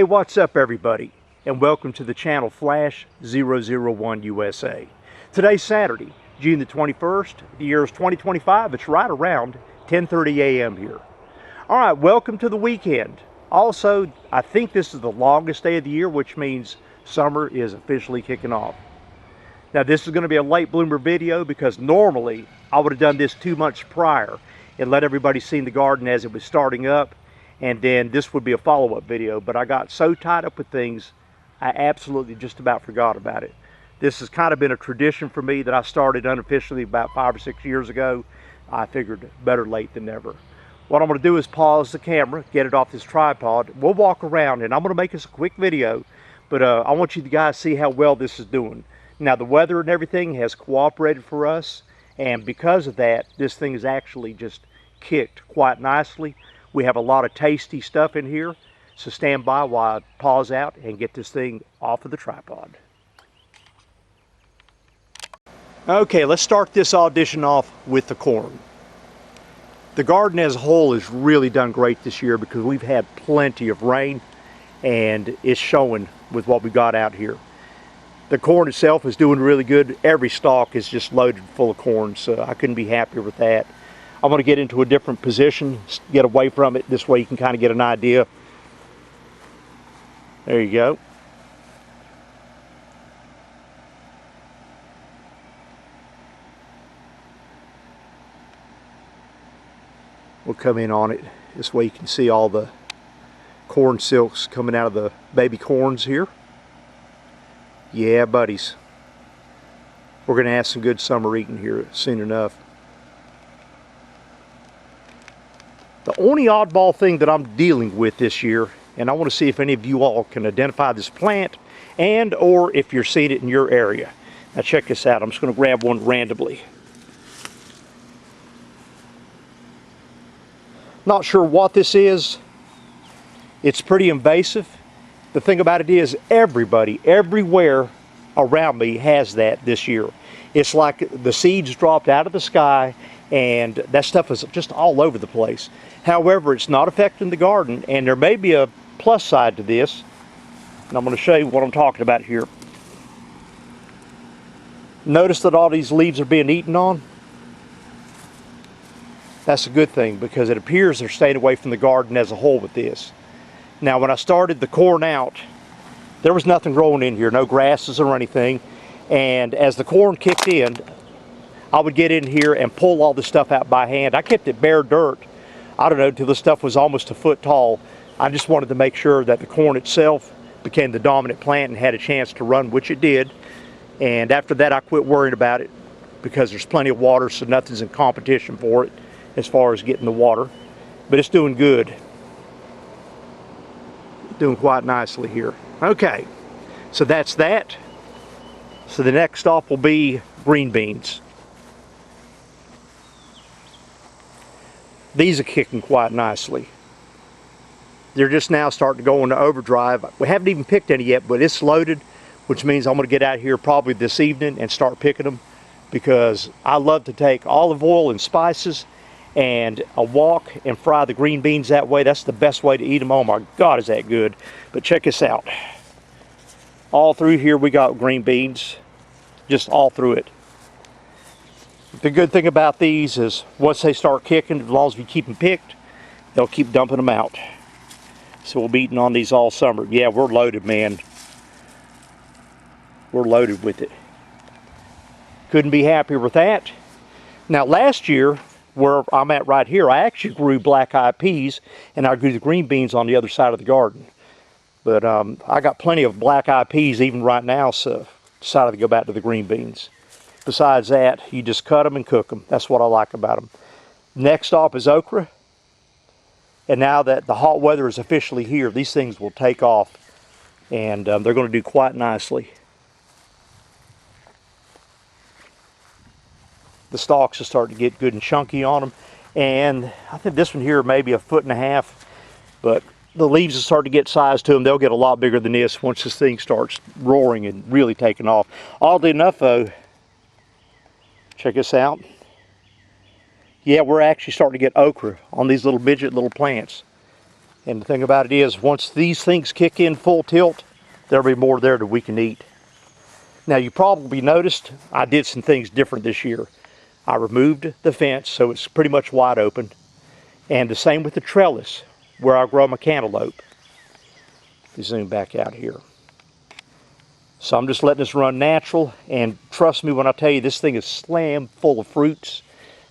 Hey, what's up everybody, and welcome to the channel Flash 001 USA. Today's Saturday, June the 21st, the year is 2025. It's right around 10:30 a.m. here. Alright, welcome to the weekend. Also, I think this is the longest day of the year, which means summer is officially kicking off. Now this is going to be a late bloomer video because normally I would have done this 2 months prior and let everybody see the garden as it was starting up, and then this would be a follow-up video, but I got so tied up with things I absolutely just about forgot about it. This has kind of been a tradition for me that I started unofficially about 5 or 6 years ago. I figured better late than never. What I'm going to do is pause the camera, get it off this tripod. We'll walk around and I'm going to make this a quick video, but I want you guys to see how well this is doing. Now the weather and everything has cooperated for us, and because of that, this thing is actually just kicked quite nicely. We have a lot of tasty stuff in here, so stand by while I pause out and get this thing off of the tripod. Okay, let's start this audition off with the corn. The garden as a whole has really done great this year because we've had plenty of rain, and it's showing with what we got out here. The corn itself is doing really good. Every stalk is just loaded full of corn, so I couldn't be happier with that. I'm going to get into a different position, get away from it. This way you can kind of get an idea. There you go. We'll come in on it. This way you can see all the corn silks coming out of the baby corns here. Yeah, buddies. We're going to have some good summer eating here soon enough. The only oddball thing that I'm dealing with this year, and I want to see if any of you all can identify this plant, and or if you're seeing it in your area. Now check this out. I'm just going to grab one randomly. Not sure what this is. It's pretty invasive. The thing about it is everybody, everywhere around me has that this year. It's like the seeds dropped out of the sky, and that stuff is just all over the place. However, it's not affecting the garden, and there may be a plus side to this, and I'm going to show you what I'm talking about here. Notice that all these leaves are being eaten on? That's a good thing because it appears they're staying away from the garden as a whole with this. Now when I started the corn out, there was nothing growing in here, no grasses or anything, and as the corn kicked in, I would get in here and pull all this stuff out by hand. I kept it bare dirt, I don't know, until the stuff was almost a foot tall. I just wanted to make sure that the corn itself became the dominant plant and had a chance to run, which it did. And after that I quit worrying about it because there's plenty of water, so nothing's in competition for it as far as getting the water. But it's doing good. Doing quite nicely here. Okay, so that's that. So the next stop will be green beans. These are kicking quite nicely. They're just now starting to go into overdrive. We haven't even picked any yet, but it's loaded, which means I'm going to get out here probably this evening and start picking them, because I love to take olive oil and spices and a wok and fry the green beans that way. That's the best way to eat them. Oh my God, is that good. But check this out. All through here we got green beans, just all through it. The good thing about these is once they start kicking, as long as we keep them picked, they'll keep dumping them out. So we'll be eating on these all summer. Yeah, we're loaded, man. We're loaded with it. Couldn't be happier with that. Now last year, where I'm at right here, I actually grew black-eyed peas, and I grew the green beans on the other side of the garden. But I got plenty of black-eyed peas even right now, so decided to go back to the green beans. Besides that, you just cut them and cook them. That's what I like about them. Next stop is okra. And now that the hot weather is officially here, these things will take off, and they're going to do quite nicely. The stalks are starting to get good and chunky on them, and I think this one here may be 1.5 feet, but the leaves are starting to get size to them. They'll get a lot bigger than this once this thing starts roaring and really taking off. Oddly enough though, check this out. Yeah, we're actually starting to get okra on these little midget little plants. And the thing about it is, once these things kick in full tilt, there'll be more there that we can eat. Now, you probably noticed I did some things different this year. I removed the fence, so it's pretty much wide open. And the same with the trellis, where I grow my cantaloupe. Let me zoom back out here. So I'm just letting this run natural, and trust me when I tell you, this thing is slam full of fruits.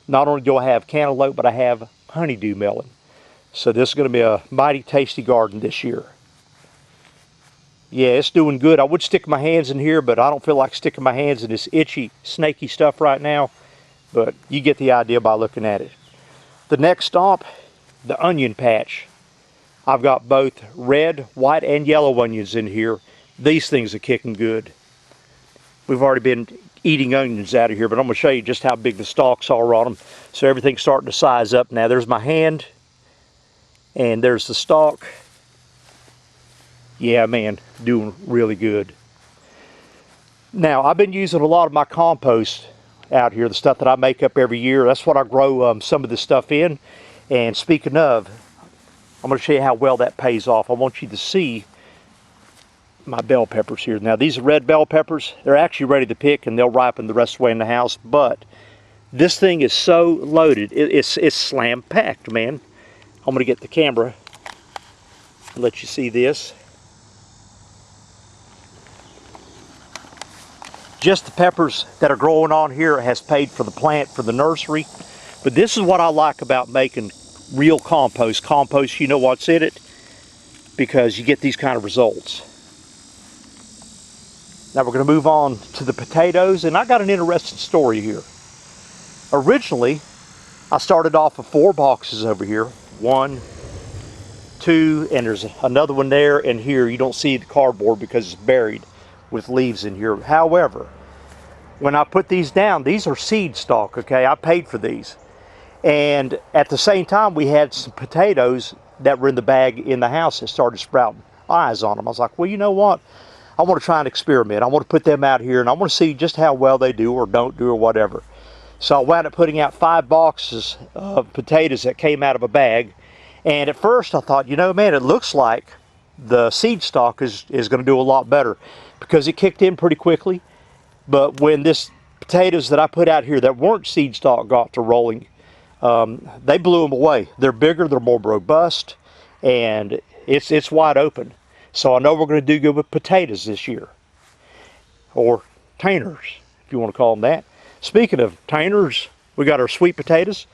Not only do I have cantaloupe, but I have honeydew melon. So this is going to be a mighty tasty garden this year. Yeah, it's doing good. I would stick my hands in here, but I don't feel like sticking my hands in this itchy, snaky stuff right now. But you get the idea by looking at it. The next stop, the onion patch. I've got both red, white, and yellow onions in here. These things are kicking good. We've already been eating onions out of here, but I'm going to show you just how big the stalks are on them. So everything's starting to size up now. There's my hand, and there's the stalk. Yeah, man, doing really good. Now, I've been using a lot of my compost out here, the stuff that I make up every year. That's what I grow some of this stuff in. And speaking of, I'm going to show you how well that pays off. I want you to see my bell peppers here. Now, these are red bell peppers. They're actually ready to pick, and they'll ripen the rest of the way in the house. But this thing is so loaded. It's slam packed, man. I'm going to get the camera and let you see this. Just the peppers that are growing on here has paid for the plant, for the nursery. But this is what I like about making real compost. Compost, you know what's in it, because you get these kind of results. Now we're going to move on to the potatoes, and I got an interesting story here. Originally, I started off with 4 boxes over here. 1, 2, and there's another one there, and here you don't see the cardboard because it's buried with leaves in here. However, when I put these down, these are seed stock, okay? I paid for these. And at the same time, we had some potatoes that were in the bag in the house that started sprouting eyes on them. I was like, well, you know what? I want to try and experiment. I want to put them out here, and I want to see just how well they do or don't do or whatever. So I wound up putting out 5 boxes of potatoes that came out of a bag. And at first I thought, you know, man, it looks like the seed stock is going to do a lot better, because it kicked in pretty quickly. But when this potatoes that I put out here that weren't seed stock got to rolling, they blew them away. They're bigger, they're more robust, and it's wide open. So I know we're going to do good with potatoes this year, or tanners, if you want to call them that. Speaking of tanners, we got our sweet potatoes.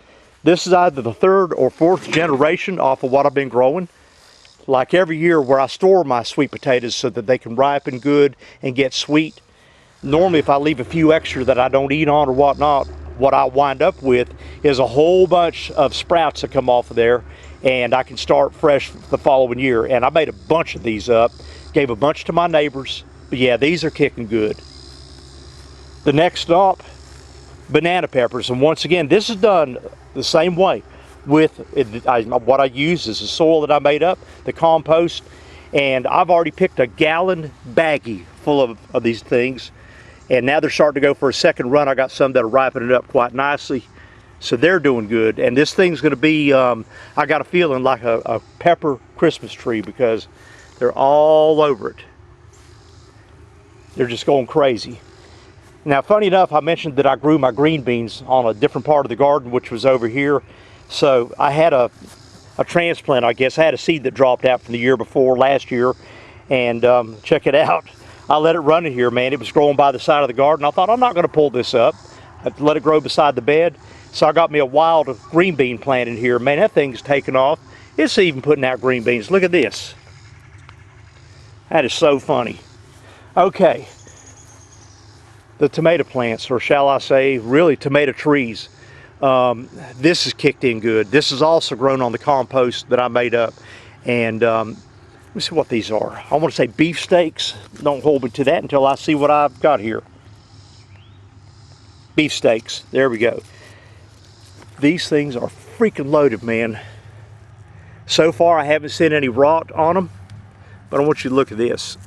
This is either the 3rd or 4th generation off of what I've been growing. Like every year, where I store my sweet potatoes so that they can ripen good and get sweet. Normally, if I leave a few extra that I don't eat on or whatnot, what I wind up with is a whole bunch of sprouts that come off of there, and I can start fresh the following year. And I made a bunch of these up, gave a bunch to my neighbors. But yeah, these are kicking good. The next stop, banana peppers. And once again, this is done the same way. With what I use is the soil that I made up, the compost, and I've already picked a gallon baggie full of these things, and now they're starting to go for a second run. I got some that are ripening up quite nicely, so they're doing good. And this thing's going to be, I got a feeling like a pepper Christmas tree, because they're all over it. They're just going crazy. Now, funny enough, I mentioned that I grew my green beans on a different part of the garden, which was over here. So I had a transplant, I guess. I had a seed that dropped out from the year before, last year. And check it out. I let it run in here, man. It was growing by the side of the garden. I thought, I'm not going to pull this up. I let it grow beside the bed. So I got me a wild green bean plant in here. Man, that thing's taken off. It's even putting out green beans. Look at this. That is so funny. Okay. The tomato plants, or shall I say, really tomato trees. This is kicked in good. This is also grown on the compost that I made up. And let me see what these are. I want to say beefsteaks. Don't hold me to that until I see what I've got here. Beefsteaks. There we go. These things are freaking loaded, man. So far I haven't seen any rot on them, but I want you to look at this.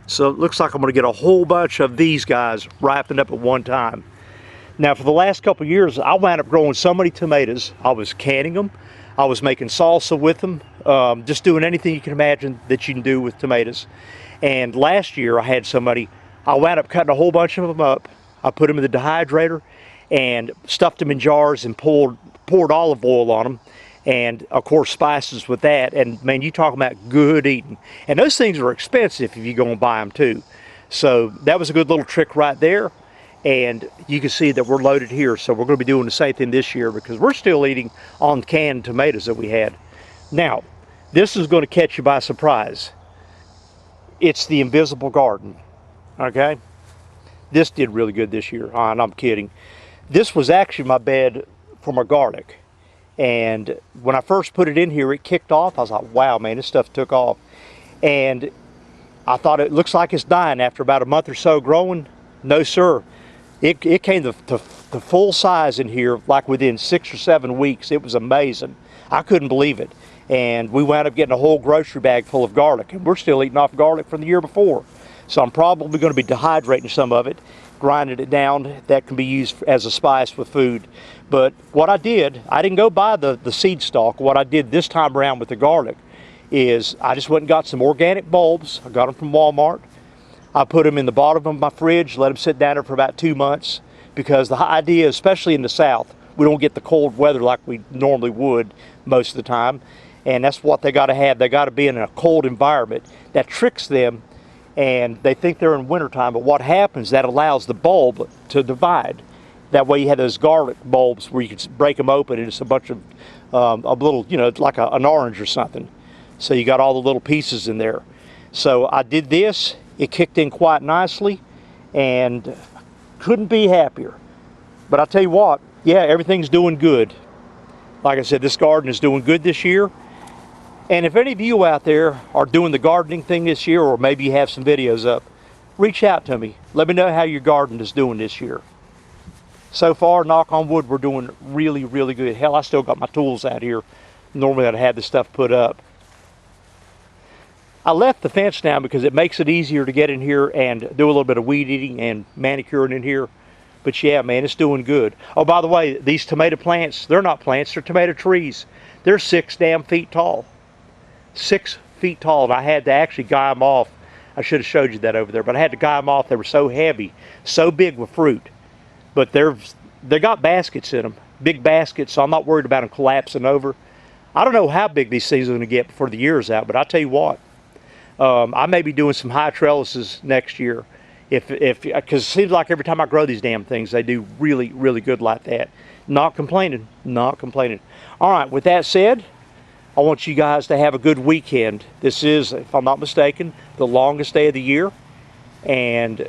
So it looks like I'm going to get a whole bunch of these guys ripened up at one time. Now, for the last couple of years, I wound up growing so many tomatoes. I was canning them. I was making salsa with them, just doing anything you can imagine that you can do with tomatoes. And last year I had somebody, I wound up cutting a whole bunch of them up. I put them in the dehydrator and stuffed them in jars and poured olive oil on them. And of course spices with that. And man, you talking about good eating. And those things are expensive if you go and buy them too. So that was a good little trick right there. And you can see that we're loaded here. So we're going to be doing the same thing this year because we're still eating on canned tomatoes that we had. Now, this is going to catch you by surprise. It's the invisible garden, okay? This did really good this year, and I'm kidding. This was actually my bed for my garlic. And when I first put it in here, it kicked off. I was like, wow, man, this stuff took off. And I thought it looks like it's dying after about a month or so growing. No, sir. It came to full size in here like within 6 or 7 weeks. It was amazing. I couldn't believe it. And we wound up getting a whole grocery bag full of garlic. And we're still eating off garlic from the year before. So I'm probably going to be dehydrating some of it, grinding it down. That can be used as a spice with food. But what I did, I didn't go buy the seed stalk. What I did this time around with the garlic is I just went and got some organic bulbs. I got them from Walmart. I put them in the bottom of my fridge, let them sit down there for about 2 months, because the idea, especially in the South, we don't get the cold weather like we normally would most of the time. And that's what they got to have. They got to be in a cold environment. That tricks them, and they think they're in wintertime. But what happens, that allows the bulb to divide. That way you have those garlic bulbs where you can break them open and it's a bunch of a little, you know, like an orange or something. So you got all the little pieces in there. So I did this. It kicked in quite nicely and couldn't be happier. But I'll tell you what, yeah, everything's doing good. Like I said, this garden is doing good this year. And if any of you out there are doing the gardening thing this year, or maybe you have some videos up, reach out to me. Let me know how your garden is doing this year. So far, knock on wood, we're doing really, really good. Hell, I still got my tools out here. Normally I'd have this stuff put up. I left the fence down because it makes it easier to get in here and do a little bit of weed eating and manicuring in here. But yeah, man, it's doing good. Oh, by the way, these tomato plants, they're not plants, they're tomato trees. They're 6 damn feet tall. 6 feet tall, and I had to actually guy them off. I should have showed you that over there, but I had to guy them off. They were so heavy, so big with fruit. But they got baskets in them, big baskets, so I'm not worried about them collapsing over. I don't know how big these things are going to get before the year is out, but I'll tell you what, I may be doing some high trellises next year, because it seems like every time I grow these damn things, they do really, really good like that. Not complaining, not complaining. All right, with that said, I want you guys to have a good weekend. This is, if I'm not mistaken, the longest day of the year, and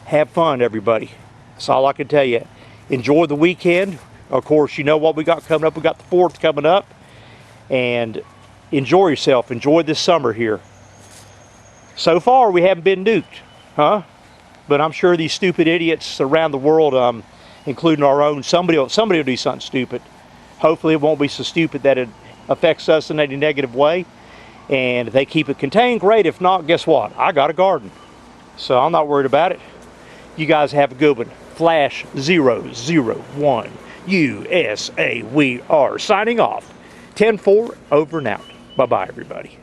have fun, everybody. That's all I can tell you. Enjoy the weekend. Of course, you know what we got coming up. We got the 4th coming up. And enjoy yourself. Enjoy this summer here. So far, we haven't been nuked, huh? But I'm sure these stupid idiots around the world, including our own, somebody will do something stupid. Hopefully, it won't be so stupid that it affects us in any negative way. And if they keep it contained, great. If not, guess what? I got a garden. So I'm not worried about it. You guys have a good one. Flash 001 USA. We are signing off. 10-4 over and out. Bye-bye, everybody.